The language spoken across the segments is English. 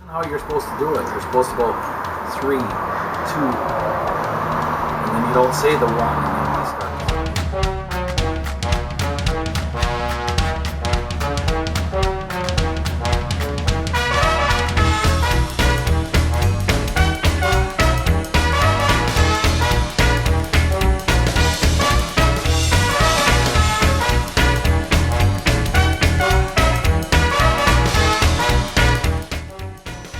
How you're supposed to do it. You're supposed to go 3, 2, and then you don't say the 1, and then you start.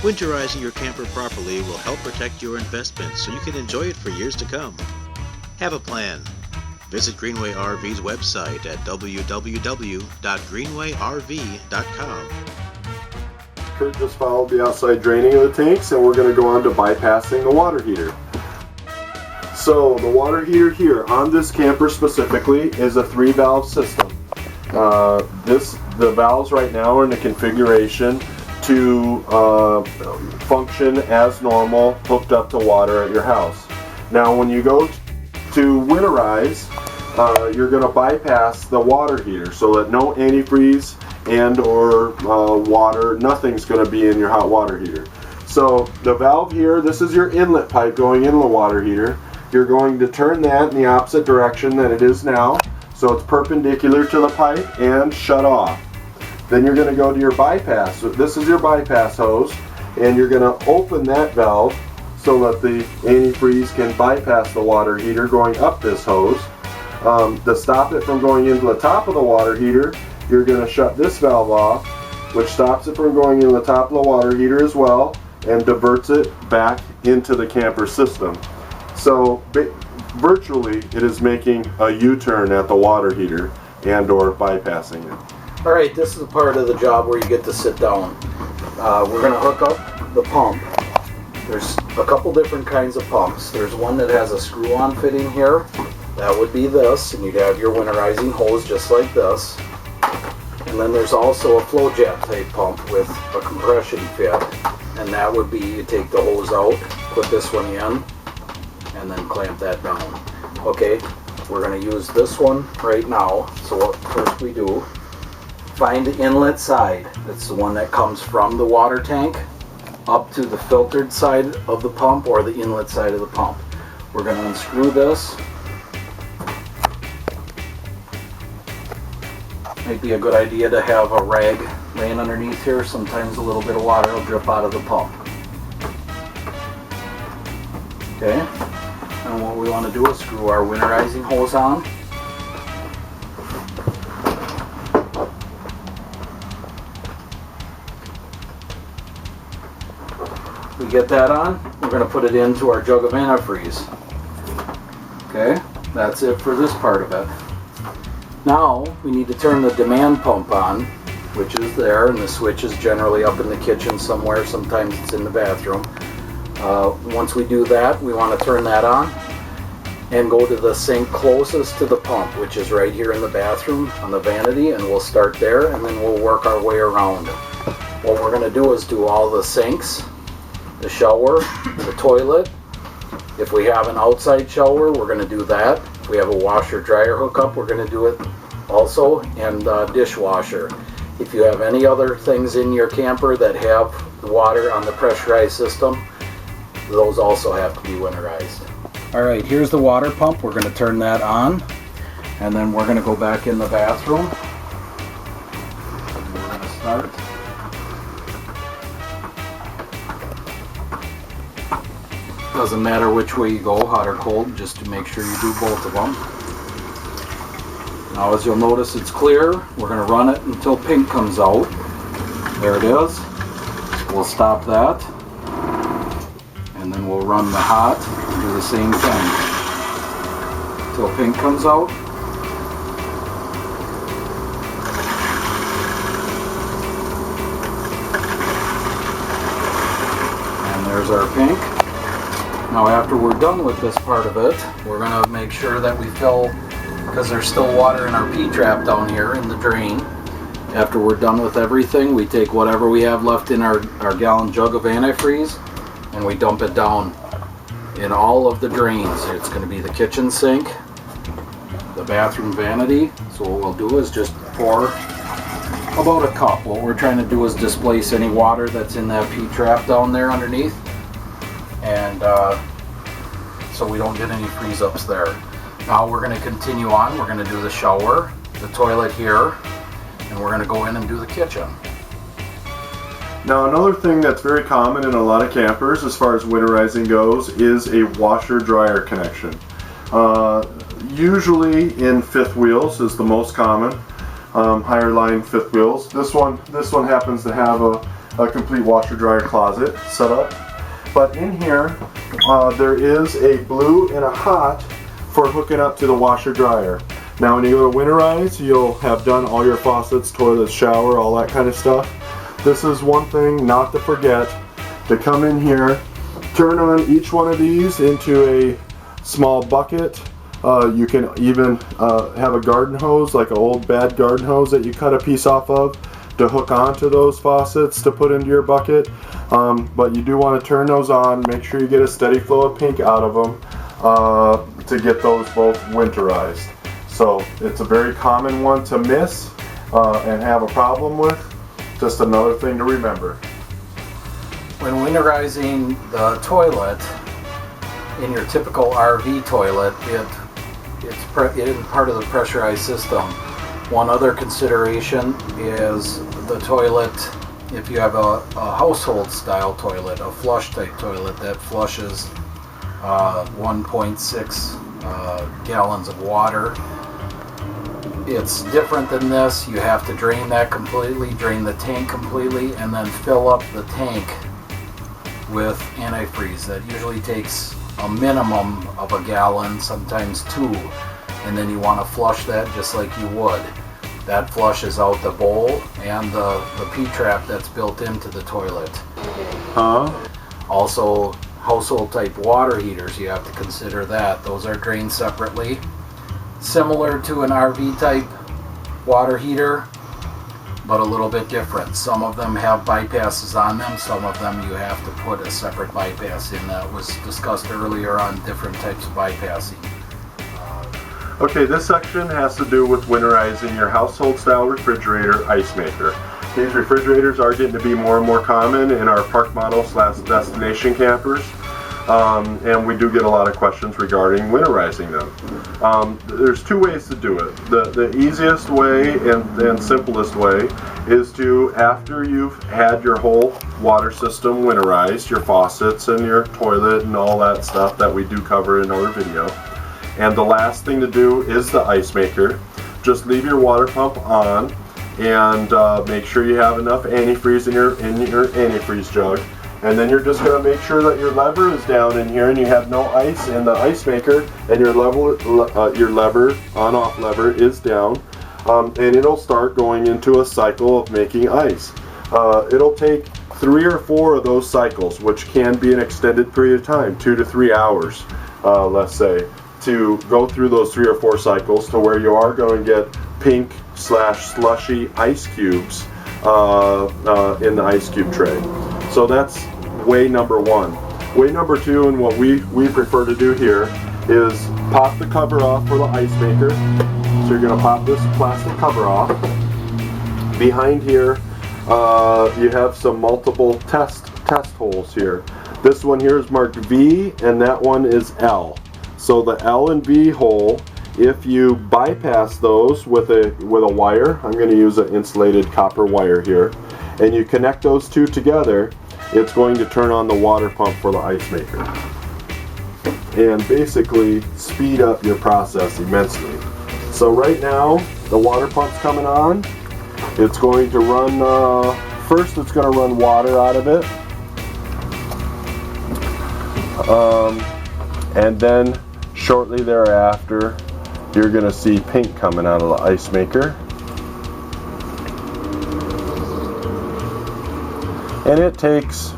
Winterizing your camper properly will help protect your investment so you can enjoy it for years to come. Have a plan. Visit Greenway RV's website at www.greenwayrv.com. Kurt just followed the outside draining of the tanks, and we're going to go on to bypassing the water heater. So the water heater here on this camper specifically is a 3-valve system. The valves right now are in the configuration to function as normal, hooked up to water at your house. Now when you go to Winterize, you're going to bypass the water heater so that no antifreeze and or water, nothing's going to be in your hot water heater. So the valve here, this is your inlet pipe going into the water heater. You're going to turn that in the opposite direction that it is now, so it's perpendicular to the pipe and shut off. Then you're going to go to your bypass. So this is your bypass hose, and you're going to open that valve so that the antifreeze can bypass the water heater going up this hose. To stop it from going into the top of the water heater, you're going to shut this valve off, which stops it from going into the top of the water heater as well, and diverts it back into the camper system. So virtually it is making a U-turn at the water heater and or bypassing it. Alright, this is the part of the job where you get to sit down. We're going to hook up the pump. There's a couple different kinds of pumps. There's one that has a screw-on fitting here. That would be this, and you'd have your winterizing hose just like this. And then there's also a flow jet type pump with a compression fit. And that would be, you take the hose out, put this one in, and then clamp that down. Okay, we're going to use this one right now. So what first we do, find the inlet side. That's the one that comes from the water tank up to the filtered side of the pump or the inlet side of the pump. We're going to unscrew this. Might be a good idea to have a rag laying underneath here. Sometimes a little bit of water will drip out of the pump. Okay, and what we want to do is screw our winterizing hose on. We get that on, we're going to put it into our jug of antifreeze. Okay, that's it for this part of it. Now we need to turn the demand pump on, which is there, and the switch is generally up in the kitchen somewhere, sometimes it's in the bathroom. Once we do that, we want to turn that on and go to the sink closest to the pump, which is right here in the bathroom on the vanity, and we'll start there and then we'll work our way around. What we're going to do is do all the sinks, the shower, the toilet. If we have an outside shower, we're going to do that. If we have a washer dryer hookup, we're going to do it also, and dishwasher. If you have any other things in your camper that have water on the pressurized system, those also have to be winterized. Alright, here's the water pump. We're going to turn that on, and then we're going to go back in the bathroom. And we're going to start. Doesn't matter which way you go, hot or cold, just to make sure you do both of them. Now as you'll notice, it's clear. We're going to run it until pink comes out. There it is. We'll stop that. And then we'll run the hot and do the same thing until pink comes out. And there's our pink. Now after we're done with this part of it, we're going to make sure that we fill, because there's still water in our P-trap down here in the drain. After we're done with everything, we take whatever we have left in our gallon jug of antifreeze and we dump it down in all of the drains. It's going to be the kitchen sink, the bathroom vanity. So what we'll do is just pour About a cup. What we're trying to do is displace any water that's in that P-trap down there underneath, and so we don't get any freeze-ups there. Now we're going to continue on. We're going to do the shower, the toilet here, and we're going to go in and do the kitchen. Now another thing that's very common in a lot of campers as far as winterizing goes is a washer-dryer connection. Usually in fifth wheels is the most common, higher line fifth wheels. This one happens to have a complete washer-dryer closet set up. But in here there is a blue and a hot for hooking up to the washer-dryer. Now when you go to Winterize, you'll have done all your faucets, toilets, shower, all that kind of stuff. This is one thing not to forget, to come in here, turn on each one of these into a small bucket. You can even have a garden hose, like an old bad garden hose that you cut a piece off of, to hook onto those faucets to put into your bucket. But you do want to turn those on, make sure you get a steady flow of pink out of them to get those both winterized. So it's a very common one to miss and have a problem with. Just another thing to remember. When winterizing the toilet, in your typical RV toilet, it's part of the pressurized system. One other consideration is the toilet, if you have a household style toilet, a flush type toilet that flushes 1.6 gallons of water. It's different than this. You have to drain that completely, drain the tank completely, and then fill up the tank with antifreeze. That usually takes a minimum of a gallon, sometimes 2, and then you want to flush that just like you would. That flushes out the bowl and the P-trap that's built into the toilet. Also, household type water heaters, you have to consider that. Those are drained separately. Similar to an RV type water heater, but a little bit different. Some of them have bypasses on them, some of them you have to put a separate bypass in. That was discussed earlier on different types of bypassing. Okay, this section has to do with winterizing your household style refrigerator ice maker. These refrigerators are getting to be more and more common in our park model / destination campers. And we do get a lot of questions regarding winterizing them. There's 2 ways to do it. The easiest way and simplest way is to, after you've had your whole water system winterized, your faucets and your toilet and all that stuff that we do cover in our video, and the last thing to do is the ice maker. Just leave your water pump on and make sure you have enough antifreeze in your antifreeze jug. And then you're just going to make sure that your lever is down in here and you have no ice in the ice maker, and your lever, on-off lever, is down, and it'll start going into a cycle of making ice. It'll take 3 or 4 of those cycles, which can be an extended period of time, 2 to 3 hours, let's say, to go through those 3 or 4 cycles to where you are going to get pink / slushy ice cubes in the ice cube tray. So that's way number 1. Way number 2, and what we prefer to do here, is pop the cover off for the ice maker. So you're going to pop this plastic cover off. Behind here, you have some multiple test holes here. This one here is marked V, and that one is L. So the L and V hole, if you bypass those with a wire, I'm going to use an insulated copper wire here, and you connect those 2 together, it's going to turn on the water pump for the ice maker and basically speed up your process immensely. So right now the water pump's coming on. It's going to run, first it's going to run water out of it, and then shortly thereafter you're going to see pink coming out of the ice maker. And it takes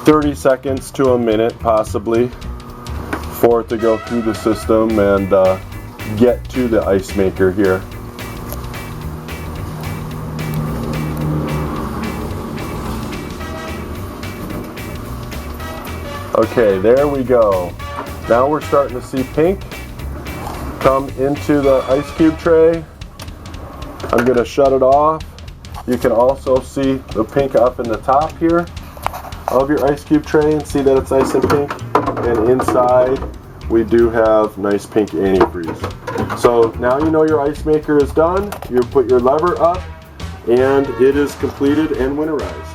30 seconds to a minute possibly for it to go through the system and get to the ice maker here. Okay, there we go. Now we're starting to see pink come into the ice cube tray. I'm going to shut it off You can also see the pink up in the top here of your ice cube tray and see that it's nice and pink. And inside we do have nice pink antifreeze. So now you know your ice maker is done. You put your lever up and it is completed and winterized.